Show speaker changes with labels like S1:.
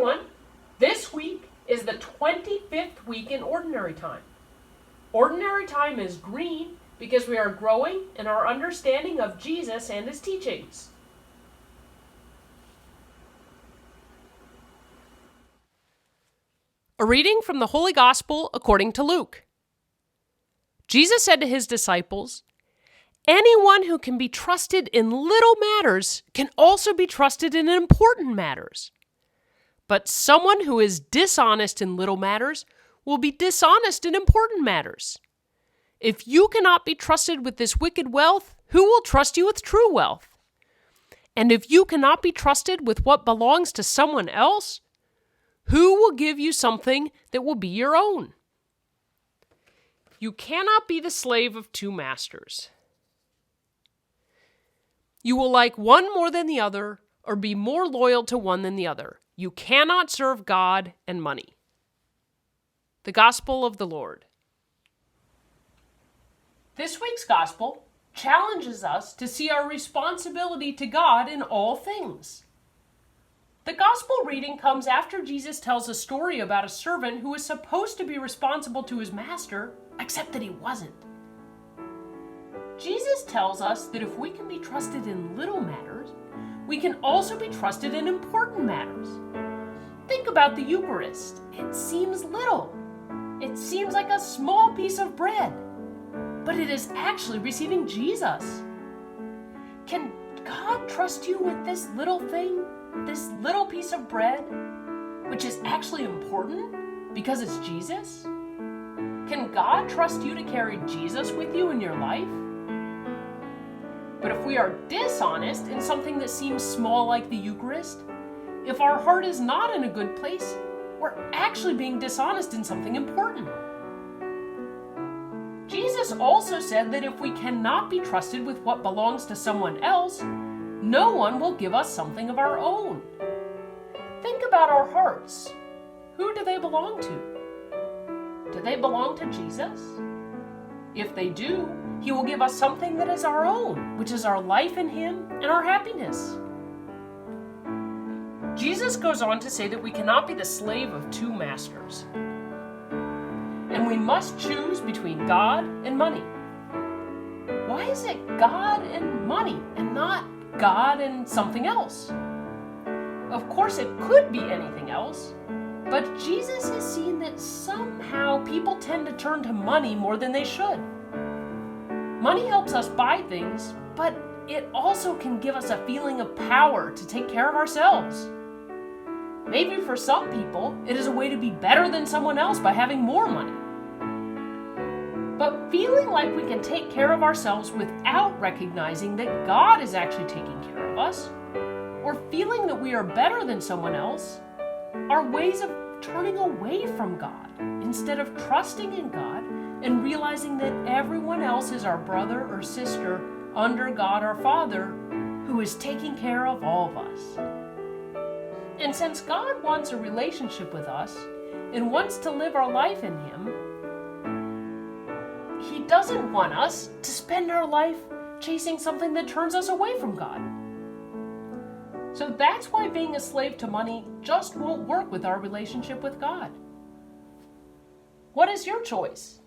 S1: everyone. This week is the 25th week in Ordinary Time. Ordinary Time is green because we are growing in our understanding of Jesus and his teachings. A reading from the Holy Gospel according to Luke. Jesus said to his disciples, "Anyone who can be trusted in little matters can also be trusted in important matters. But someone who is dishonest in little matters will be dishonest in important matters. If you cannot be trusted with this wicked wealth, who will trust you with true wealth? And if you cannot be trusted with what belongs to someone else, who will give you something that will be your own? You cannot be the slave of two masters. You will like one more than the other, or be more loyal to one than the other. You cannot serve God and money." The Gospel of the Lord. This week's Gospel challenges us to see our responsibility to God in all things. The Gospel reading comes after Jesus tells a story about a servant who was supposed to be responsible to his master, except that he wasn't. Jesus tells us that if we can be trusted in little matters, we can also be trusted in important matters. Think about the Eucharist. It seems little. It seems like a small piece of bread, but it is actually receiving Jesus. Can God trust you with this little thing, this little piece of bread, which is actually important because it's Jesus? Can God trust you to carry Jesus with you in your life? But if we are dishonest in something that seems small like the Eucharist, if our heart is not in a good place, we're actually being dishonest in something important. Jesus also said that if we cannot be trusted with what belongs to someone else, no one will give us something of our own. Think about our hearts. Who do they belong to? Do they belong to Jesus? If they do, he will give us something that is our own, which is our life in him and our happiness. Jesus goes on to say that we cannot be the slave of two masters, and we must choose between God and money. Why is it God and money and not God and something else? Of course, it could be anything else, but Jesus has seen that somehow people tend to turn to money more than they should. Money helps us buy things, but it also can give us a feeling of power to take care of ourselves. Maybe for some people, it is a way to be better than someone else by having more money. But feeling like we can take care of ourselves without recognizing that God is actually taking care of us, or feeling that we are better than someone else, are ways of turning away from God instead of trusting in God and realizing that everyone else is our brother or sister under God our Father, who is taking care of all of us. And since God wants a relationship with us and wants to live our life in him, he doesn't want us to spend our life chasing something that turns us away from God. So that's why being a slave to money just won't work with our relationship with God. What is your choice?